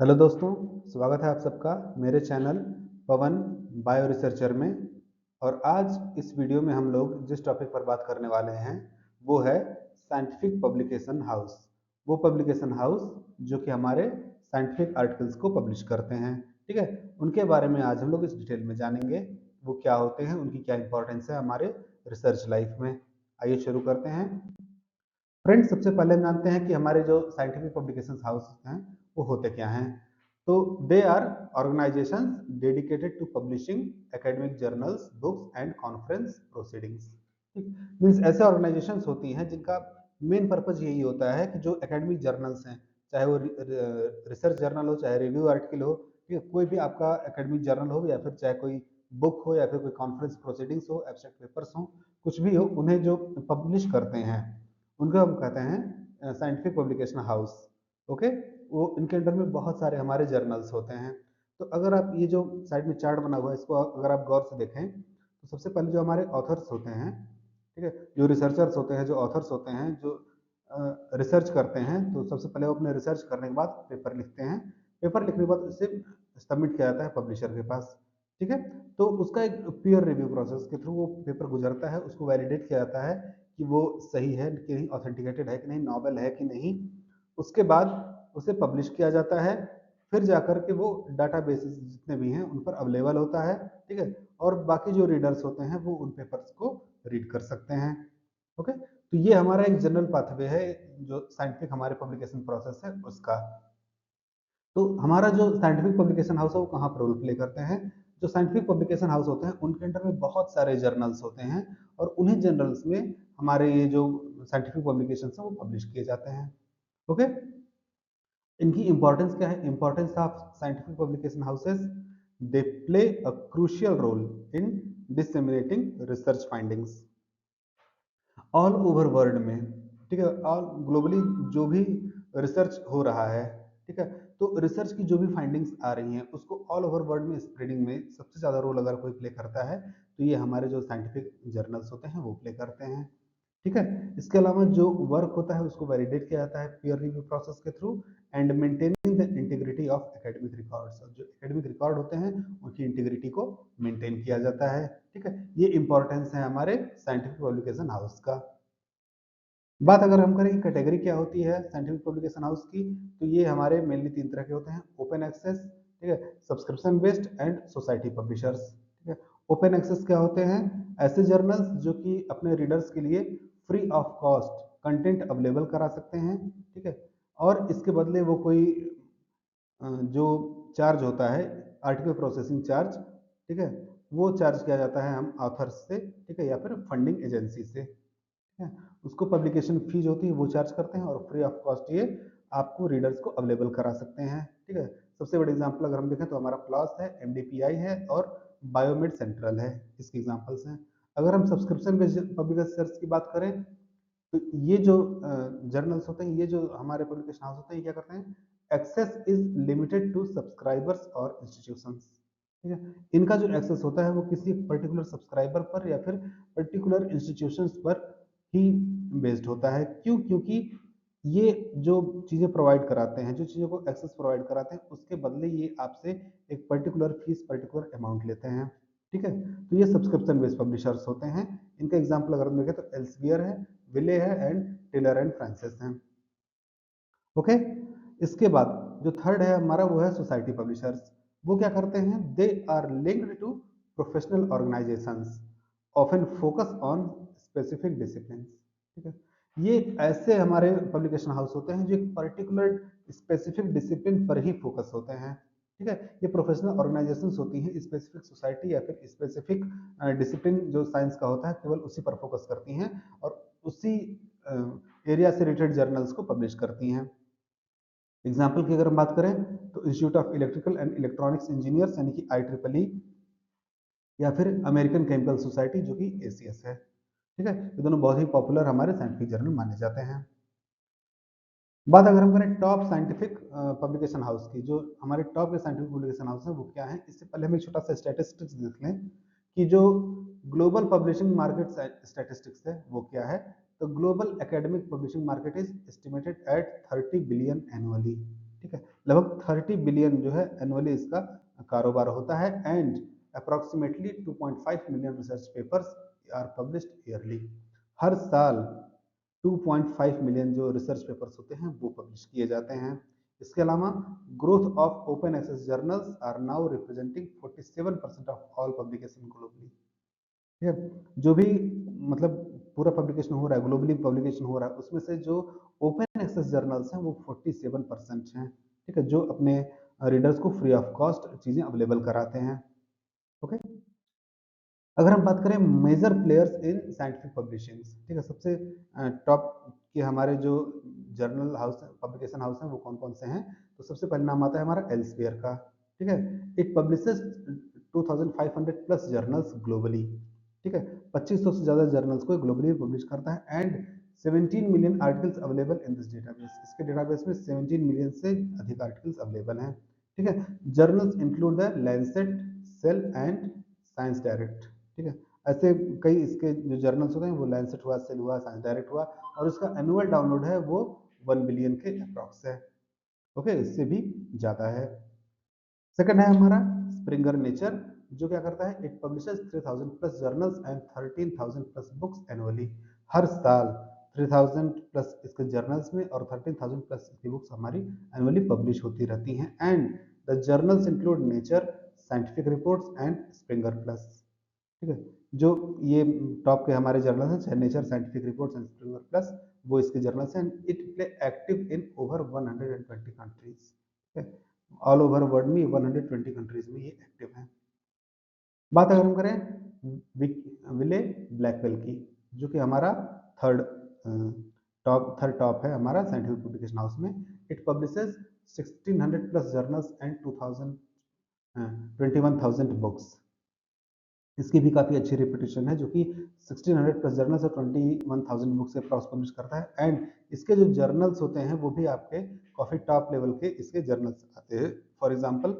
Hello दोस्तों, स्वागत है आप सबका मेरे चैनल पवन बायो रिसर्चर में। और आज इस वीडियो में हम लोग जिस टॉपिक पर बात करने वाले हैं वो है साइंटिफिक पब्लिकेशन हाउस। वो पब्लिकेशन हाउस जो कि हमारे साइंटिफिक आर्टिकल्स को पब्लिश करते हैं। ठीक है, उनके बारे में आज हम लोग इस डिटेल में जानेंगे। वो क्या होते हैं, उनकी क्या इंपॉर्टेंस है हमारे रिसर्च लाइफ में। आइए शुरू करते हैं। फ्रेंड्स, सबसे पहले हम जानते हैं कि हमारे जो साइंटिफिक पब्लिकेशन हाउस हैं वो होते क्या हैं। तो they are organisations dedicated to publishing academic journals, books and conference proceedings. Means ऐसे ऑर्गेनाइजेशंस होती हैं जिनका मेन पर्पज यही होता है कि जो एकेडमिक जर्नल्स हैं, चाहे वो रिसर्च जर्नल हो, चाहे रिव्यू आर्टिकल हो, ठीक है, कोई भी आपका एकेडमिक जर्नल हो या फिर चाहे कोई बुक हो या फिर कोई कॉन्फ्रेंस प्रोसीडिंग्स हो, एब्स्ट्रैक्ट पेपर्स हो, कुछ भी हो, उन्हें जो पब्लिश करते हैं उनको हम कहते हैं साइंटिफिक पब्लिकेशन हाउस। ओके, वो इनके अंडर में बहुत सारे हमारे जर्नल्स होते हैं। तो अगर आप ये जो साइड में चार्ट बना हुआ है इसको अगर आप गौर से देखें तो सबसे पहले जो हमारे ऑथर्स होते हैं, ठीक है, जो रिसर्चर्स होते हैं, जो ऑथर्स होते हैं, जो रिसर्च करते हैं, तो सबसे पहले वो अपने रिसर्च करने के बाद पेपर लिखते हैं। पेपर लिखने के बाद उसे सबमिट किया जाता है पब्लिशर के पास। ठीक है, तो उसका एक पीयर रिव्यू प्रोसेस के थ्रू वो पेपर गुजरता है, उसको वैलिडेट किया जाता है कि वो सही है कि नहीं, ऑथेंटिकेटेड है कि नहीं, नॉवेल है कि नहीं। उसके बाद उसे पब्लिश किया जाता है। फिर जाकर के वो डाटाबेसेस जितने भी हैं उन पर अवेलेबल होता है। ठीक है, और बाकी जो रीडर्स होते हैं वो उन पेपर्स को रीड कर सकते हैं। ओके, तो ये हमारा एक जनरल पाथवे है जो साइंटिफिक हमारे पब्लिकेशन प्रोसेस है उसका। तो हमारा जो साइंटिफिक पब्लिकेशन हाउस है वो कहाँ पर रोल प्ले करते हैं। जो साइंटिफिक पब्लिकेशन हाउस होते हैं उनके अंडर में बहुत सारे जर्नल्स होते हैं और उन्हीं जर्नल्स में हमारे ये जो साइंटिफिक पब्लिकेशन है वो पब्लिश किए जाते हैं। ओके, इनकी इंपॉर्टेंस क्या है? Importance of scientific publication houses, they play a crucial role in disseminating research findings all over world में। ठीक है, ऑल ग्लोबली जो भी रिसर्च हो रहा है, ठीक है, तो रिसर्च की जो भी फाइंडिंग्स आ रही हैं उसको ऑल ओवर वर्ल्ड में स्प्रेडिंग में सबसे ज़्यादा रोल अगर कोई प्ले करता है तो ये हमारे जो साइंटिफिक जर्नल्स होते हैं वो प्ले करते हैं। ठीक है, इसके अलावा जो वर्क होता है उसको वैलिडेट किया जाता है पीयर रिव्यू प्रोसेस के through and maintaining the integrity of academic records. जो एकेडमिक रिकॉर्ड होते हैं उनकी इंटीग्रिटी को मेंटेन किया जाता है। ठीक है, ये इंपॉर्टेंस है हमारे साइंटिफिक पब्लिकेशन हाउस का। बात अगर हम करें कि कैटेगरी क्या होती है साइंटिफिक पब्लिकेशन हाउस की, तो ये हमारे मेनली तीन तरह के होते हैं: ओपन एक्सेस, ठीक है, subscription based and society publishers. ठीक है, ओपन एक्सेस क्या होते हैं? ऐसे जर्नल्स जो कि अपने रीडर्स के लिए free of cost content available करा सकते हैं। ठीक है, और इसके बदले वो कोई जो चार्ज होता है, आर्टिकल प्रोसेसिंग चार्ज, ठीक है, वो चार्ज किया जाता है हम ऑथर्स से, ठीक है, या फिर फंडिंग एजेंसी से। ठीक है, उसको पब्लिकेशन फीस होती है वो चार्ज करते हैं और फ्री ऑफ कॉस्ट ये आपको रीडर्स को अवेलेबल करा सकते हैं। ठीक है, सबसे बड़े एग्जांपल अगर हम देखें तो हमारा प्लस है, एमडीपीआई है और बायोमेड सेंट्रल है, इसके एग्जांपल्स हैं। अगर हम सब्सक्रिप्शन बेस्ड पब्लिकेशंस की बात करें तो ये जो जर्नल्स होते हैं, ये जो हमारे पब्लिकेशन हाउस होते हैं, ये क्या करते हैं? Access is limited to subscribers और इंस्टीट्यूशंस। ठीक है, इनका जो एक्सेस होता है वो किसी पर्टिकुलर सब्सक्राइबर पर या फिर पर्टिकुलर इंस्टीट्यूशंस पर ही बेस्ड होता है। क्यों? क्योंकि ये जो चीज़ें प्रोवाइड कराते हैं, जो चीज़ों को एक्सेस प्रोवाइड कराते हैं, उसके बदले ये आपसे एक पर्टिकुलर फीस, पर्टिकुलर अमाउंट लेते हैं। ठीक है, तो ये सब्सक्रिप्शन बेस्ड पब्लिशर्स होते हैं। इनका एग्जाम्पल अगर हम देखें तो एल्सवियर है, विले है एंड टेलर एंड फ्रांसिस हैं। ओके, इसके बाद जो थर्ड है हमारा वो है सोसाइटी पब्लिशर्स। वो क्या करते हैं? They are linked to professional organisations often focus on specific discipline. ठीक है, ये ऐसे हमारे पब्लिकेशन हाउस होते हैं जो एक पर्टिकुलर स्पेसिफिक डिसिप्लिन पर ही फोकस होते हैं। ठीक है, ये प्रोफेशनल ऑर्गेनाइजेशंस होती हैं, स्पेसिफिक सोसाइटी या फिर स्पेसिफिक डिसिप्लिन जो साइंस का होता है केवल उसी पर फोकस करती हैं और उसी एरिया से रिलेटेड जर्नल्स को पब्लिश करती हैं। एग्जाम्पल की अगर हम बात करें तो institute of electrical and electronics engineers यानी कि IEEE, या फिर अमेरिकन केमिकल सोसाइटी जो कि ACS है। ठीक है, ये दोनों बहुत ही पॉपुलर हमारे साइंटिफिक जर्नल माने जाते हैं। बात अगर हम करें टॉप साइंटिफिक पब्लिकेशन हाउस की, जो हमारे टॉप के साइंटिफिक पब्लिकेशन हाउस है वो क्या है, इससे पहले हम एक छोटा सा स्टैटिस्टिक्स देख लें कि जो ग्लोबल पब्लिशिंग मार्केट स्टैटिस्टिक्स है वो क्या है। तो global academic publishing market is estimated at 30 billion annually. ठीक है। लगभग 30 बिलियन जो है एनुअली इसका कारोबार होता है and approximately 2.5 million research papers are published yearly. हर साल 2.5 मिलियन जो रिसर्च पेपर्स होते हैं वो पब्लिश किए जाते हैं। इसके अलावा growth of open access journals are now representing 47% of all publication globally. ठीक है, जो भी मतलब पूरा पब्लिकेशन हो रहा है, ग्लोबली पब्लिकेशन हो रहा है, उसमें से जो ओपन एक्सेस जर्नल्स हैं वो 47% हैं। ठीक है, जो अपने रीडर्स को फ्री ऑफ कॉस्ट चीज़ें अवेलेबल कराते हैं। ओके, अगर हम बात करें मेजर प्लेयर्स इन साइंटिफिक पब्लिशिंग्स, ठीक है, सबसे टॉप के हमारे जो जर्नल हाउस पब्लिकेशन हाउस हैं वो कौन कौन से हैं, तो सबसे पहले नाम आता है हमारा एल्सेवियर का। ठीक है, it publishes 2500 plus journals globally. ठीक है, 2500 से ज़्यादा जर्नल्स को ग्लोबली पब्लिश करता है and 17 million articles available in this database. इसके डेटाबेस में 17 मिलियन से अधिक आर्टिकल्स अवेलेबल हैं। ठीक है, journals include the Lancet, Cell and Science Direct. ठीक है, ऐसे कई इसके जो जर्नल्स होते हैं वो लैंसेट हुआ, सेल हुआ, साइंस डायरेक्ट हुआ, और उसका एनुअल डाउनलोड है वो 1 बिलियन के अप्रॉक्स है। ओके, इससे भी ज़्यादा है। सेकंड है हमारा स्प्रिंगर नेचर, जो क्या करता है, it publishes 3000 plus journals and 13000 plus books annually. हर साल 3000 प्लस इसके जर्नल्स में और 13000 प्लस इसकी बुक्स हमारी एनुअली पब्लिश होती रहती हैं and the journals include Nature, Scientific Reports and Springer Plus. ठीक है, जो ये टॉप के हमारे जर्नल्स हैं, Nature, Scientific Reports and Springer Plus, वो इसके जर्नल्स हैं। It play active in over 120 countries. ठीक है, ऑल ओवर वर्ल्ड में 120 कंट्रीज में ये एक्टिव है। बात अगर हम करें विले ब्लैकवेल की, जो कि हमारा थर्ड टॉप है हमारा साइंटिफिक पब्लिकेशन हाउस में। It publishes 1600 plus journals and 21,000 books. इसकी भी काफ़ी अच्छी रेपुटेशन है, जो कि 1600 प्लस जर्नल्स और 21,000 बुक्स से क्रॉस पब्लिश करता है एंड इसके जो जर्नल्स होते हैं वो भी आपके काफ़ी टॉप लेवल के इसके जर्नल्स आते हैं। For example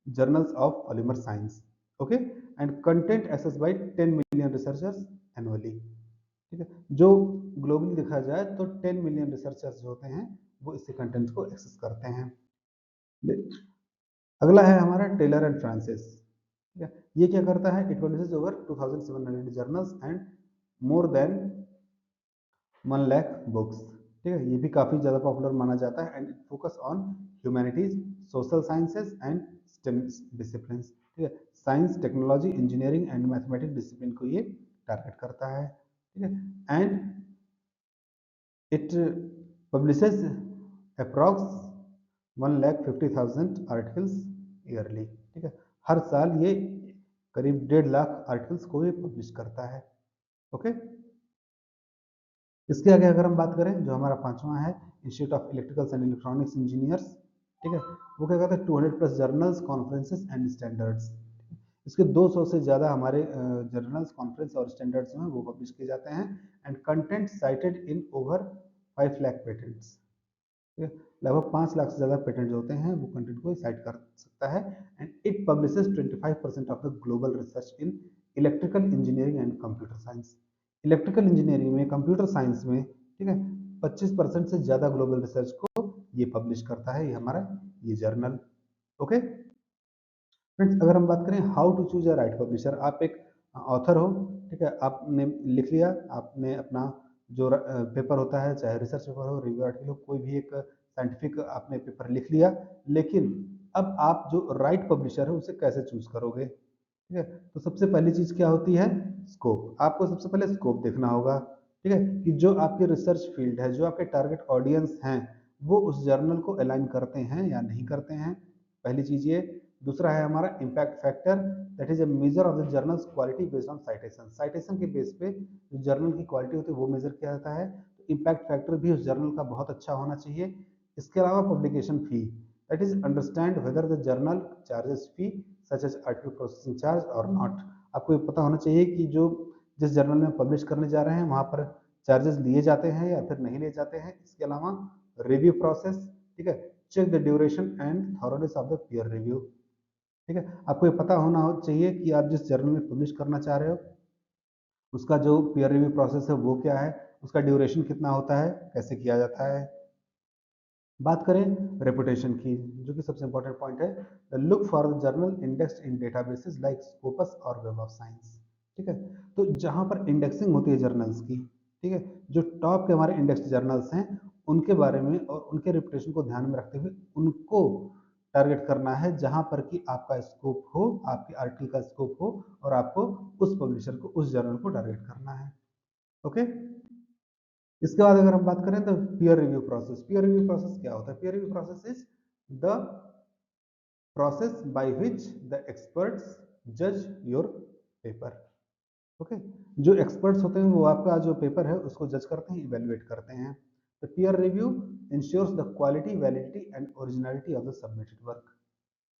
journals of polymer science, okay, and content access by 10 million researchers annually. ठीक है, जो ग्लोबली देखा जाए तो 10 मिलियन रिसर्चर्स जो होते हैं वो इसके कंटेंट्स को एक्सेस करते हैं। अगला है हमारा टेलर एंड फ्रांसिस। ठीक है, ये क्या करता है, it publishes over 2700 journals and more than 1 lakh books. ठीक है, ये भी काफ़ी ज़्यादा पॉपुलर माना जाता है and it focus on humanities, social sciences and stem discipline. ठीक है, science, technology, engineering and mathematics discipline को ये टारगेट करता है। ठीक है, and it publishes approx 1,50,000 articles yearly. ठीक है, हर साल ये करीब 1.5 लाख आर्टिकल्स को ये पब्लिश करता है। ओके, इसके आगे अगर हम बात करें, जो हमारा पांचवा है institute of electricals and electronics engineers. ठीक है, वो क्या करता है, 200 plus journals, conferences and standards. इसके 200 से ज़्यादा हमारे जर्नल्स, कॉन्फ्रेंस और स्टैंडर्ड्स हैं वो पब्लिश किए जाते हैं and content cited in over 5 lakh patents. ठीक है, लगभग 5 लाख से ज़्यादा पेटेंट जो होते हैं वो कंटेंट को साइट कर सकता है and it publishes 25% of the global research in electrical engineering and computer science. Electrical engineering में, कंप्यूटर साइंस में, ठीक है, 25% से ज़्यादा ग्लोबल रिसर्च को ये पब्लिश करता है, ये हमारा ये जर्नल। ओके फ्रेंड्स, अगर हम बात करें how to choose a right publisher, आप एक ऑथर हो, ठीक है, आपने लिख लिया, आपने अपना जो पेपर होता है, चाहे रिसर्च पेपर हो, रिव्यू आर्टिकल हो, कोई भी एक साइंटिफिक आपने पेपर लिख लिया, लेकिन अब आप जो राइट पब्लिशर है उसे कैसे चूज करोगे। ठीक है, तो सबसे पहली चीज क्या होती है, स्कोप। आपको सबसे पहले स्कोप देखना होगा। ठीक है, कि जो आपकी रिसर्च फील्ड है, जो आपके टारगेट ऑडियंस हैं, वो उस जर्नल को अलाइन करते हैं या नहीं करते हैं, पहली चीज ये। दूसरा है हमारा impact factor, that is a measure of the journals quality based on citation. Citation के बेस पे जो जर्नल की क्वालिटी होती है वो मेजर किया जाता है। तो इम्पैक्ट फैक्टर भी उस जर्नल का बहुत अच्छा होना चाहिए। इसके अलावा publication fee, that is understand whether the journal charges fee such as article processing charge और नॉट। आपको ये पता होना चाहिए कि जो जिस जर्नल में पब्लिश करने जा रहे हैं वहाँ पर चार्जेस लिए जाते हैं या फिर नहीं लिए जाते हैं। इसके अलावा रिव्यू प्रोसेस, ठीक है, check the duration and thoroughness of the peer review. ठीक है, आपको ये पता होना चाहिए कि आप जिस जर्नल में पब्लिश करना चाह रहे हो उसका जो पीयर रिव्यू प्रोसेस है वो क्या है, उसका ड्यूरेशन कितना होता है, कैसे किया जाता है। बात करें रेपुटेशन की, जो कि सबसे इंपॉर्टेंट पॉइंट है, look for the journal indexed in databases like Scopus और वेब ऑफ साइंस। ठीक है, तो जहां पर इंडेक्सिंग होती है जर्नल्स की, ठीक है, जो टॉप के हमारे इंडेक्स जर्नल्स हैं उनके बारे में और उनके रेपुटेशन को ध्यान में रखते हुए उनको टारगेट करना है, जहां पर कि आपका स्कोप हो, आपके आर्टिकल का स्कोप हो, और आपको उस पब्लिशर को, उस जर्नल को टारगेट करना है। ओके, इसके बाद अगर हम बात करें तो peer review process. Peer review process क्या होता है? Peer review process is the process by which the experts जज योर पेपर। ओके, जो एक्सपर्ट्स होते हैं वो आपका जो पेपर है उसको जज करते हैं, इवेलुएट करते हैं। तो peer review ensures the quality, validity and originality of the submitted work.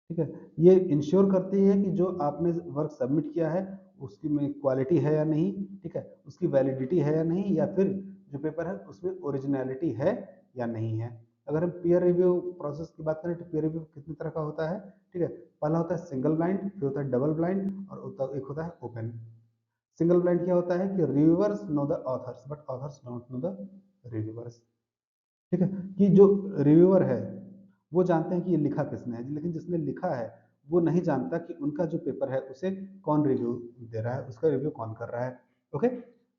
ठीक है, ये इंश्योर करती है कि जो आपने वर्क सबमिट किया है उसकी में क्वालिटी है या नहीं, ठीक है, उसकी वैलिडिटी है या नहीं, या फिर जो पेपर है उसमें ओरिजिनलिटी है या नहीं है। अगर हम पीयर रिव्यू प्रोसेस की बात करें तो पीयर रिव्यू कितनी तरह का होता है? ठीक है, पहला होता है सिंगल ब्लाइंड, फिर होता है डबल ब्लाइंड, और एक होता है ओपन। सिंगल ब्लाइंड क्या होता है कि reviewers know the author's but authors don't know the reviewers. ठीक है, कि जो रिव्यूअर है वो जानते हैं कि ये लिखा किसने है, लेकिन जिसने लिखा है वो नहीं जानता कि उनका जो पेपर है उसे कौन रिव्यू दे रहा है, उसका रिव्यू कौन कर रहा है। ओके,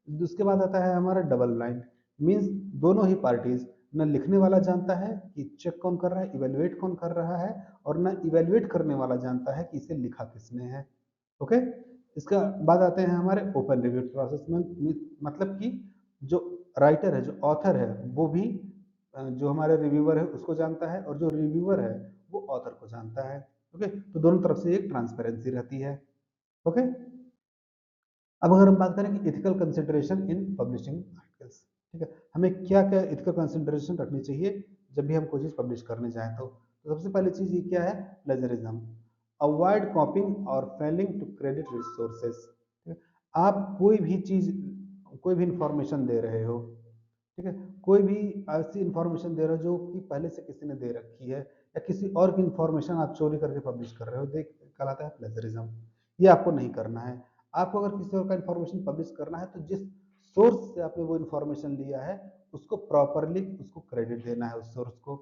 उसके बाद आता है हमारा डबल ब्लाइंड, मीन्स दोनों ही पार्टीज, न लिखने वाला जानता है कि चेक कौन कर रहा है, इवेलुएट कौन कर रहा है, और न इवेलुएट करने वाला जानता है कि इसे लिखा किसने है। ओके, इसका बाद आते हैं हमारे ओपन रिव्यू प्रोसेस में, मतलब कि जो राइटर है, जो ऑथर है, वो भी जो हमारे रिव्यूअर है उसको जानता है, और जो रिव्यूअर है वो ऑथर को जानता है। ओके, तो दोनों तरफ से एक ट्रांसपेरेंसी रहती है। ओके, अब अगर हम बात करें कि ethical consideration in publishing articles, ठीक है, हमें क्या क्या इथिकल कंसिडरेशन रखनी चाहिए जब भी हम कोई चीज पब्लिश करने जाएं तो सबसे पहली चीज ये क्या है? प्लेजरिज्म, अवॉइड कॉपिंग और फेलिंग टू क्रेडिट रिसोर्सेज। आप कोई भी चीज, कोई भी इंफॉर्मेशन दे रहे हो, ठीक है, कोई भी ऐसी इंफॉर्मेशन दे रहे हो जो कि पहले से किसी ने दे रखी है, या किसी और की इंफॉर्मेशन आप चोरी करके पब्लिश कर रहे हो, देख कहलाता है प्लेजरिज्म। ये आपको नहीं करना है। आपको अगर किसी और का इंफॉर्मेशन पब्लिश करना है तो जिस सोर्स से आपने वो इंफॉर्मेशन लिया है उसको प्रॉपरली उसको क्रेडिट देना है, उस सोर्स को।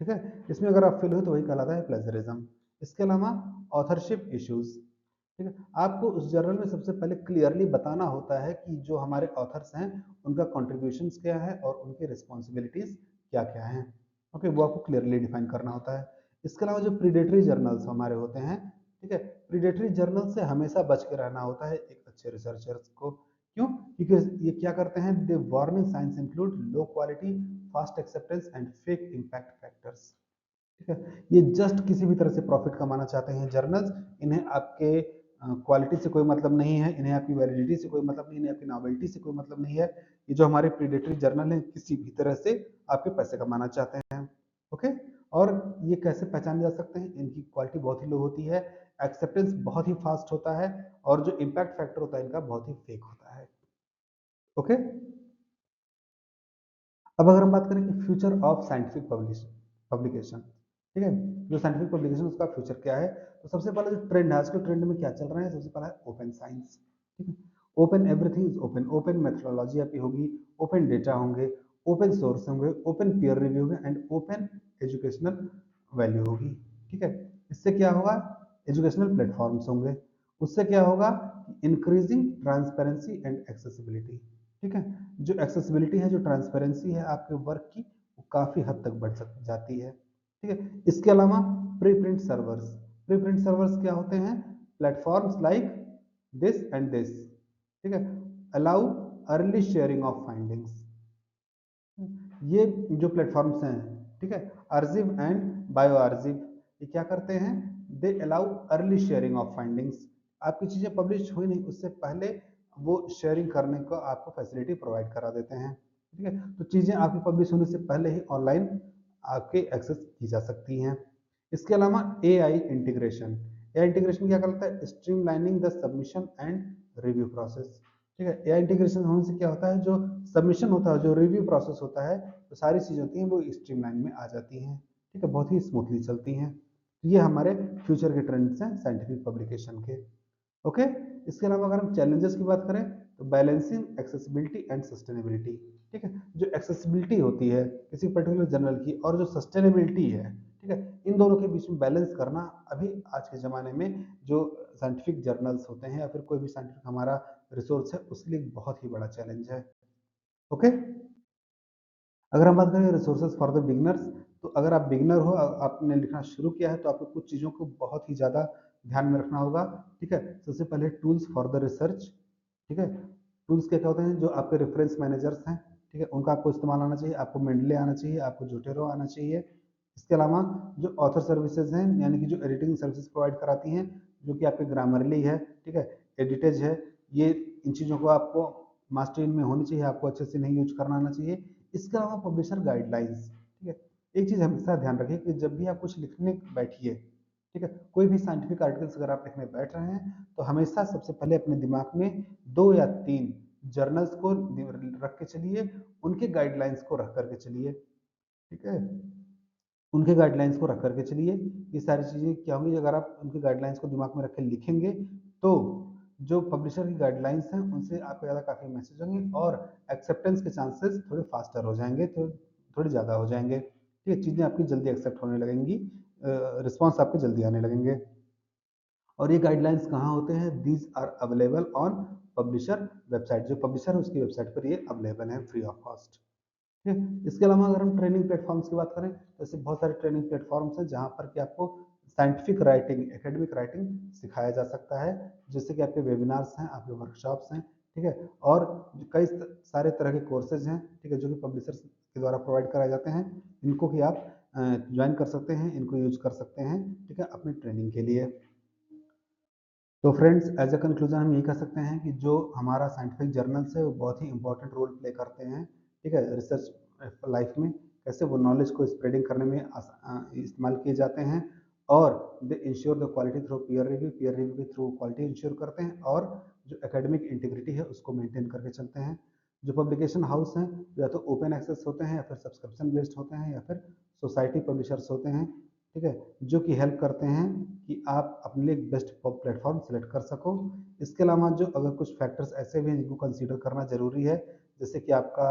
ठीक है, इसमें अगर आप फेल हो तो वही कहलाता है प्लेजरिज्म। इसके अलावा ऑथरशिप इश्यूज, ठीक है, आपको उस जर्नल में सबसे पहले क्लियरली बताना होता है कि जो हमारे ऑथर्स हैं उनका कॉन्ट्रीब्यूशंस क्या है और उनकी रिस्पॉन्सिबिलिटीज क्या क्या हैं। ओके, वो आपको क्लियरली डिफाइन करना होता है। इसके अलावा जो प्रीडेटरी जर्नल्स हमारे होते हैं, ठीक है, प्रीडेटरी जर्नल से हमेशा बच के रहना होता है एक अच्छे रिसर्चर्स को। क्यों? क्योंकि ये क्या करते हैं? They warning signs include low quality, fast acceptance and fake impact factors. ठीक है, ये जस्ट किसी भी तरह से प्रॉफिट कमाना चाहते हैं जर्नल्स। इन्हें आपके क्वालिटी से कोई मतलब नहीं है, इन्हें आपकी वैलिडिटी से कोई मतलब नहीं है, इन्हें आपकी नॉवेल्टी से कोई मतलब नहीं है। ये जो हमारे प्रीडेटरी जर्नल हैं किसी भी तरह से आपके पैसे कमाना चाहते हैं। ओके, और ये कैसे पहचाने जा सकते हैं? इनकी क्वालिटी बहुत ही लो होती है, एक्सेप्टेंस बहुत ही फास्ट होता है, और जो इम्पैक्ट फैक्टर होता है इनका बहुत ही फेक होता है। ओके, अब अगर हम बात करें कि फ्यूचर ऑफ साइंटिफिक पब्लिकेशन, ठीक है, जो साइंटिफिक पब्लिकेशन उसका फ्यूचर क्या है? तो सबसे पहला जो ट्रेंड है, आज के ट्रेंड में क्या चल रहा है? सबसे पहला है ओपन साइंस। ठीक है, open, everything is open, open methodology आपकी होगी, ओपन डेटा होंगे, ओपन सोर्स होंगे, ओपन पीयर रिव्यू होंगे, एंड ओपन एजुकेशनल वैल्यू होगी। ठीक है, इससे क्या होगा? एजुकेशनल प्लेटफॉर्म्स होंगे। उससे क्या होगा? Increasing transparency and accessibility. ठीक है, जो एक्सेसिबिलिटी है, जो ट्रांसपेरेंसी है आपके वर्क की, वो काफी हद तक बढ़ जाती है। ठीक है, इसके अलावा pre print servers, pre print servers क्या होते हैं? Platforms like this and this, ठीक है, allow early sharing of findings. ये जो प्लेटफॉर्म्स हैं, ठीक है, आर्जिव एंड बायो आर्जिव, ये क्या करते हैं? They allow early sharing of findings. आपकी चीजें पब्लिश हुई नहीं उससे पहले वो शेयरिंग करने को आपको फैसिलिटी प्रोवाइड करा देते हैं। ठीक है, तो चीजें आपकी पब्लिश होने से पहले ही ऑनलाइन आपके एक्सेस की जा सकती हैं। इसके अलावा ए आई इंटीग्रेशन, ए इंटीग्रेशन क्या करता है? Streamlining the submission and review process. ठीक है, ए इंटीग्रेशन होने से क्या होता है? जो सबमिशन होता है, जो रिव्यू प्रोसेस होता है, तो सारी चीजें होती हैं वो स्ट्रीमलाइन में आ जाती हैं। ठीक है, बहुत ही स्मूथली चलती हैं। ये हमारे फ्यूचर के ट्रेंड्स हैं साइंटिफिक पब्लिकेशन के। ओके, इसके अलावा अगर हम चैलेंजेस की बात करें तो बैलेंसिंग एक्सेसिबिलिटी एंड सस्टेनेबिलिटी, ठीक है। जो एक्सेसिबिलिटी होती है किसी पर्टिकुलर जर्नल की और जो सस्टेनेबिलिटी है, ठीक है, इन दोनों के बीच में बैलेंस करना अभी आज के ज़माने में जो साइंटिफिक जर्नल्स होते हैं या फिर कोई भी साइंटिफिक हमारा रिसोर्स है उसके लिए बहुत ही बड़ा चैलेंज है। ओके। अगर हम बात करें रिसोर्सेज फॉर द बिगनर्स, तो अगर आप बिगनर हो, आपने लिखना शुरू किया है, तो आपको कुछ चीज़ों को बहुत ही ज़्यादा ध्यान में रखना होगा, ठीक है। सबसे पहले टूल्स फॉर द रिसर्च, ठीक है। टूल्स क्या क्या होते हैं? जो आपके रेफरेंस मैनेजर्स हैं, ठीक है, उनका आपको इस्तेमाल आना चाहिए, आपको मेंडले आना चाहिए, आपको जोटेरो आना चाहिए। इसके अलावा जो ऑथर सर्विसेज हैं, यानी कि जो एडिटिंग सर्विसेज प्रोवाइड कराती हैं, जो कि आपके ग्रामरली है, ठीक है, एडिटेज है, ये इन चीज़ों को आपको मास्टरी में होनी चाहिए, आपको अच्छे से नहीं यूज करना आना चाहिए। इसके अलावा पब्लिशर गाइडलाइंस, ठीक है। एक चीज़ हमेशा ध्यान रखिए कि जब भी आप कुछ लिखने बैठिए, ठीक है, कोई भी साइंटिफिक आर्टिकल्स अगर आप लिखने बैठ रहे हैं, तो हमेशा सबसे पहले अपने दिमाग में 2 या 3 जर्नल्स को रख के चलिए, उनके गाइडलाइंस को रख करके चलिए, ठीक है। उनके गाइडलाइंस को रख करके चलिए। ये सारी चीज़ें क्या होंगी, अगर आप उनके गाइडलाइंस को दिमाग में रख के लिखेंगे, तो जो पब्लिशर की गाइडलाइंस हैं उनसे आपको ज़्यादा काफ़ी मैसेज होंगे और एक्सेप्टेंस के चांसेस थोड़े फास्टर हो जाएंगे, तो थोड़े ज़्यादा हो जाएंगे, ठीक है। चीज़ें आपकी जल्दी एक्सेप्ट होने लगेंगी, रिस्पॉन्स आपके जल्दी आने लगेंगे। और ये गाइडलाइंस कहाँ होते हैं? These are available on publisher website, जो पब्लिशर है उसकी वेबसाइट पर ये अवेलेबल है फ्री ऑफ कॉस्ट। ठीक है। इसके अलावा अगर हम ट्रेनिंग प्लेटफॉर्म्स की बात करें, तो ऐसे बहुत सारे ट्रेनिंग प्लेटफॉर्म्स हैं जहाँ पर कि आपको साइंटिफिक राइटिंग, एकेडमिक राइटिंग सिखाया जा सकता है, जैसे कि आपके वेबिनार्स हैं, आपके वर्कशॉप्स हैं, ठीक है, और कई सारे तरह के कोर्सेज हैं, ठीक है, जो कि पब्लिशर्स के द्वारा प्रोवाइड कराए जाते हैं। इनको कि आप ज्वाइन कर सकते हैं, इनको यूज कर सकते हैं, ठीक है, अपनी ट्रेनिंग के लिए। तो फ्रेंड्स, एज अ कंक्लूजन हम यही कह सकते हैं कि जो हमारा साइंटिफिक जर्नल्स है वो बहुत ही इंपॉर्टेंट रोल प्ले करते हैं, ठीक है, रिसर्च लाइफ में। कैसे वो नॉलेज को स्प्रेडिंग करने में इस्तेमाल किए जाते हैं, और दे ensure the quality through peer review के थ्रू क्वालिटी इंश्योर करते हैं, और जो एकेडमिक इंटीग्रिटी है उसको मेंटेन करके चलते हैं। जो पब्लिकेशन हाउस हैं या तो ओपन एक्सेस होते हैं, या फिर सब्सक्रिप्शन बेस्ड होते हैं, या फिर सोसाइटी पब्लिशर्स होते हैं, ठीक है, जो कि हेल्प करते हैं कि आप अपने लिए बेस्ट प्लेटफॉर्म सेलेक्ट कर सको। इसके अलावा जो अगर कुछ फैक्टर्स ऐसे भी हैं जिनको कंसीडर करना जरूरी है, जैसे कि आपका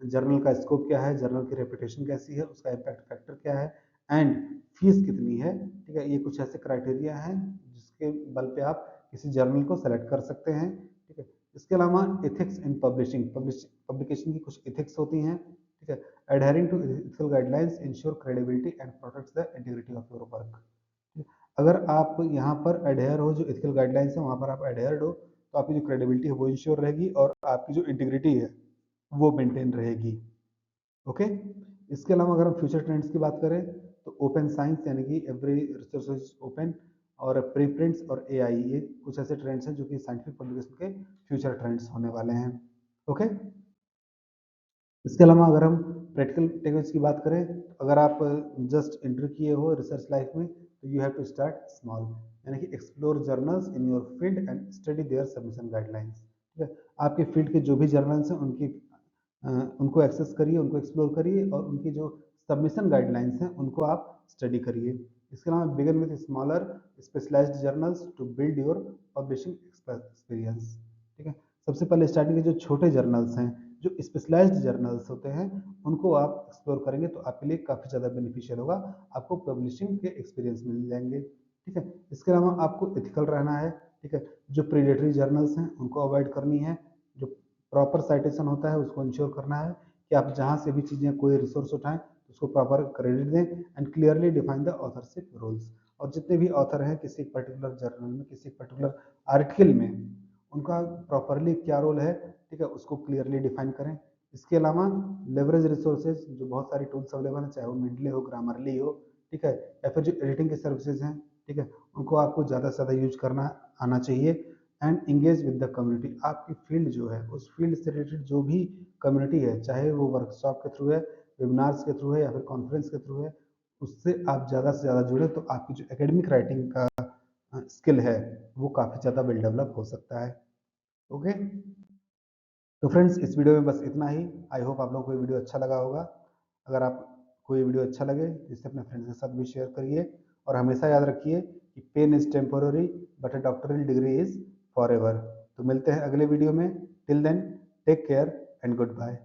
जर्नल का स्कोप क्या है, जर्नल की रेपुटेशन कैसी है, उसका इम्पैक्ट फैक्टर क्या है, एंड फीस कितनी है, ठीक है, ये कुछ ऐसे क्राइटेरिया हैं जिसके बल पे आप किसी जर्नल को सेलेक्ट कर सकते हैं, ठीक है। इसके अलावा एथिक्स इन पब्लिशिंग, पब्लिकेशन की कुछ एथिक्स होती हैं, ठीक है। Adhering to ethical guidelines ensure credibility and protects the integrity of your work। अगर आप यहाँ पर adhere हो, जो ethical guidelines है वहाँ पर आप adhered हो, तो आपकी जो credibility है वो ensure रहेगी और आपकी जो integrity है वो maintain रहेगी। ओके। इसके अलावा अगर हम फ्यूचर ट्रेंड्स की बात करें, तो ओपन साइंस यानी कि एवरी रिसोर्स इज ओपन, और प्रीप्रिंट्स और एआई, ये कुछ ऐसे ट्रेंड्स हैं जो कि साइंटिफिक पब्लिकेशन के फ्यूचर ट्रेंड्स होने वाले हैं। ओके। इसके अलावा अगर हम प्रैक्टिकल टेक्निक्स की बात करें, तो अगर आप जस्ट एंटर किए हो रिसर्च लाइफ में, तो you have to start small, यानी कि explore journals in your field and study their submission guidelines, ठीक है। आपके फील्ड के जो भी जर्नल्स हैं उनको एक्सेस करिए, उनको एक्सप्लोर करिए, और उनकी जो सबमिशन गाइडलाइंस हैं उनको आप स्टडी करिए। इसके अलावा begin with smaller specialised journals to build your publishing experience, ठीक है। सबसे पहले स्टार्टिंग के जो छोटे जर्नल्स हैं, जो स्पेशलाइज्ड जर्नल्स होते हैं, उनको आप एक्सप्लोर करेंगे तो आपके लिए काफ़ी ज़्यादा बेनिफिशियल होगा, आपको पब्लिशिंग के एक्सपीरियंस मिल जाएंगे, ठीक है। इसके अलावा आपको एथिकल रहना है, ठीक है। जो प्रीडेटरी जर्नल्स हैं उनको अवॉइड करनी है, जो प्रॉपर साइटेशन होता है उसको इंश्योर करना है कि आप जहाँ से भी चीज़ें कोई रिसोर्स उठाएं तो उसको प्रॉपर क्रेडिट दें, and clearly define the authorship rules. और जितने भी ऑथर हैं किसी पर्टिकुलर जर्नल में, किसी पर्टिकुलर आर्टिकल में, उनका प्रॉपरली क्या रोल है, ठीक है, उसको क्लियरली डिफाइन करें। इसके अलावा लेवरेज रिसोर्सेज, जो बहुत सारी टूल्स अवेलेबल हैं, चाहे वो मिडले हो, ग्रामरली हो, ठीक है, या फिर जो एडिटिंग की सर्विसेज हैं, ठीक है, उनको आपको ज़्यादा से ज़्यादा यूज करना आना चाहिए। And engage with the community, आपकी फील्ड जो है उस फील्ड से रिलेटेड जो भी कम्युनिटी है, चाहे वो वर्कशॉप के थ्रू है, वेबिनार्स के थ्रू है, या फिर कॉन्फ्रेंस के थ्रू है, उससे आप ज़्यादा से ज़्यादा जुड़े तो आपकी जो एकेडमिक राइटिंग का स्किल है वो काफ़ी ज़्यादा वेल डेवलप हो सकता है। ओके। तो फ्रेंड्स, इस वीडियो में बस इतना ही। आई होप आप लोगों को ये वीडियो अच्छा लगा होगा। अगर आप कोई वीडियो अच्छा लगे जिससे अपने फ्रेंड्स के साथ भी शेयर करिए, और हमेशा याद रखिए कि pain is temporary but a doctoral degree is forever. तो मिलते हैं अगले वीडियो में। Till then take care and good bye.